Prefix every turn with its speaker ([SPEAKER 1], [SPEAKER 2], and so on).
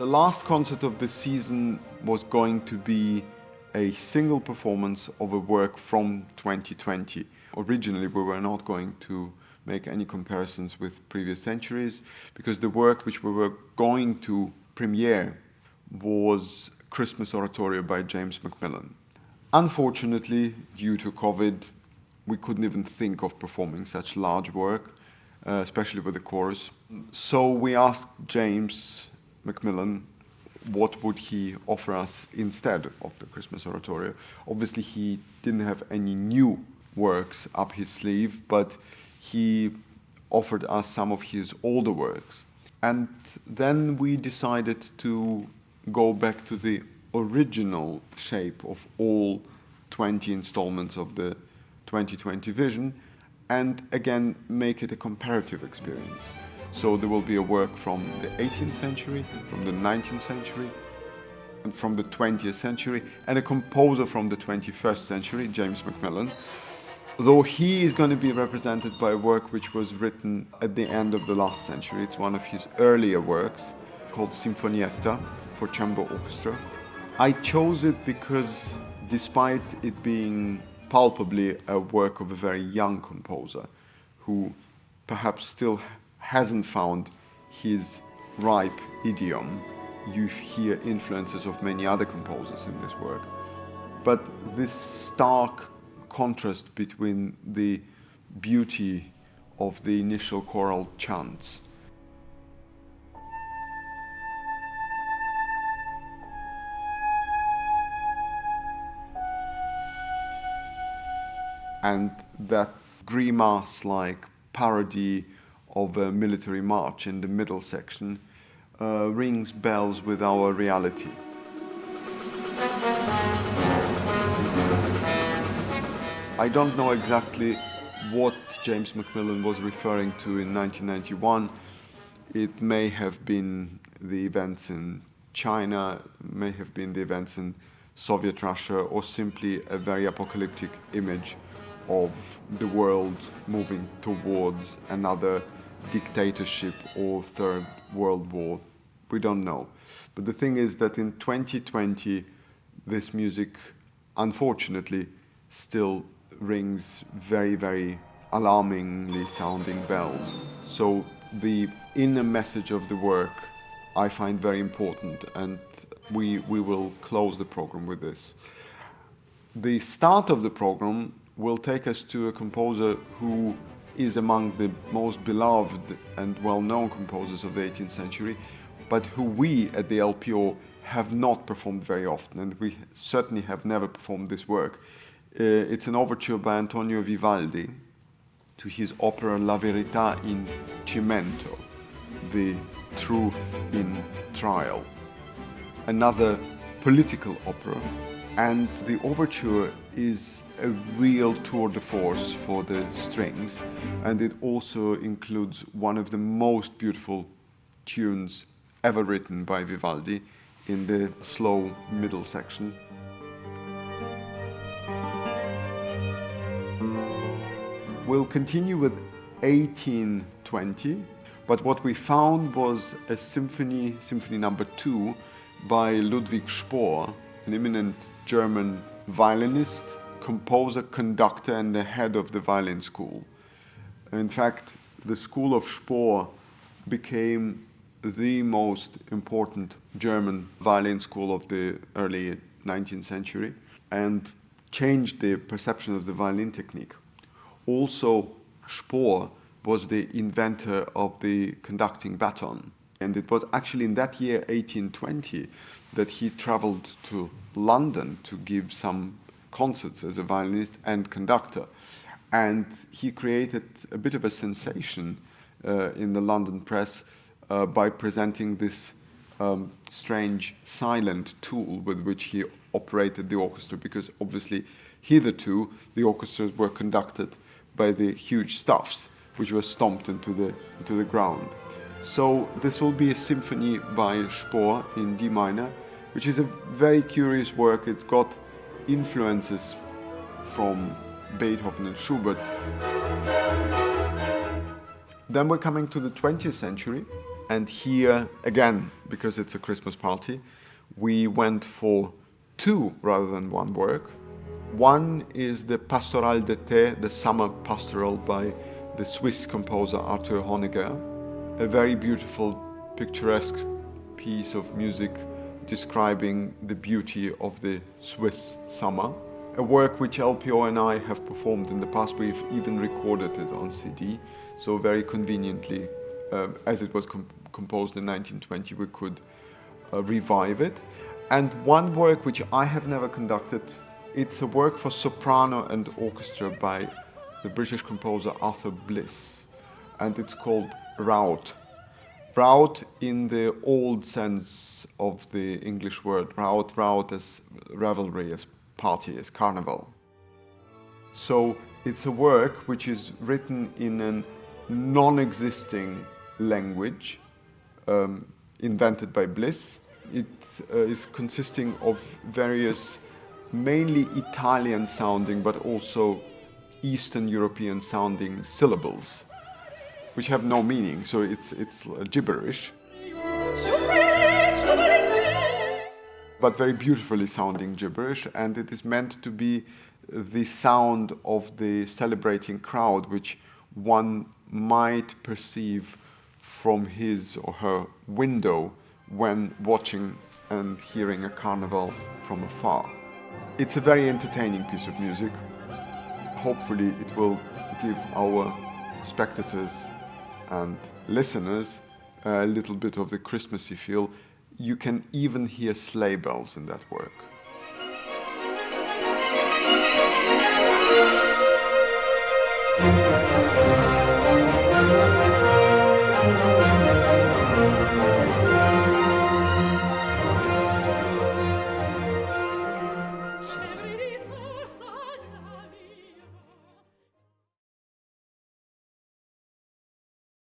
[SPEAKER 1] The last concert of the season was going to be a single performance of a work from 2020. Originally, we were not going to make any comparisons with previous centuries because the work which we were going to premiere was Christmas Oratorio by James Macmillan. Unfortunately, due to COVID, we couldn't even think of performing such large work, especially with the chorus. So we asked James Macmillan what would he offer us instead of the Christmas Oratorio. Obviously, he didn't have any new works up his sleeve, but he offered us some of his older works. And then we decided to go back to the original shape of all 20 installments of the 2020 vision and again make it a comparative experience. So there will be a work from the 18th century, from the 19th century, and from the 20th century, and a composer from the 21st century, James Macmillan, though he is going to be represented by a work which was written at the end of the last century. It's one of his earlier works called Sinfonietta for chamber orchestra. I chose it because despite it being palpably a work of a very young composer who perhaps still hasn't found his ripe idiom, you hear influences of many other composers in this work. But this stark contrast between the beauty of the initial choral chants and that grimace-like parody of a military march in the middle section rings bells with our reality. I don't know exactly what James Macmillan was referring to in 1991. It may have been the events in China, may have been the events in Soviet Russia, or simply a very apocalyptic image of the world moving towards another dictatorship or Third World War. We don't know. But the thing is that in 2020, this music, unfortunately, still rings very, very alarmingly sounding bells. So the inner message of the work I find very important, and we will close the program with this. The start of the program will take us to a composer who is among the most beloved and well-known composers of the 18th century, but who we at the LPO have not performed very often, and we certainly have never performed this work. It's an overture by Antonio Vivaldi to his opera La Verità in Cimento, the truth in trial. Another political opera, and the overture is a real tour de force for the strings, and it also includes one of the most beautiful tunes ever written by Vivaldi in the slow middle section. We'll continue with 1820, but what we found was a symphony number 2 by Ludwig Spohr, an eminent German violinist, composer, conductor, and the head of the violin school. In fact, the school of Spohr became the most important German violin school of the early 19th century and changed the perception of the violin technique. Also, Spohr was the inventor of the conducting baton. And it was actually in that year, 1820, that he traveled to London to give some concerts as a violinist and conductor. And he created a bit of a sensation in the London press by presenting this strange silent tool with which he operated the orchestra, because obviously hitherto the orchestras were conducted by the huge stuffs which were stomped into the ground. So this will be a symphony by Spohr in D minor, which is a very curious work. It's got influences from Beethoven and Schubert. Then we're coming to the 20th century, And here, again, because it's a Christmas party, we went for two rather than one work. One is the Pastoral d'été, the summer pastoral by the Swiss composer Arthur Honiger, a very beautiful, picturesque piece of music describing the beauty of the Swiss summer. A work which LPO and I have performed in the past. We've even recorded it on CD, so very conveniently, as it was composed in 1920, we could revive it. And one work which I have never conducted, it's a work for soprano and orchestra by the British composer Arthur Bliss, and it's called Rout. Rout in the old sense of the English word rout as revelry, as party, as carnival. So it's a work which is written in a non-existing language invented by Bliss. It is consisting of various mainly Italian sounding but also Eastern European sounding syllables which have no meaning, so it's gibberish, but very beautifully sounding gibberish, and it is meant to be the sound of the celebrating crowd which one might perceive from his or her window when watching and hearing a carnival from afar. It's a very entertaining piece of music. Hopefully it will give our spectators and listeners a little bit of the Christmassy feel. You can even hear sleigh bells in that work.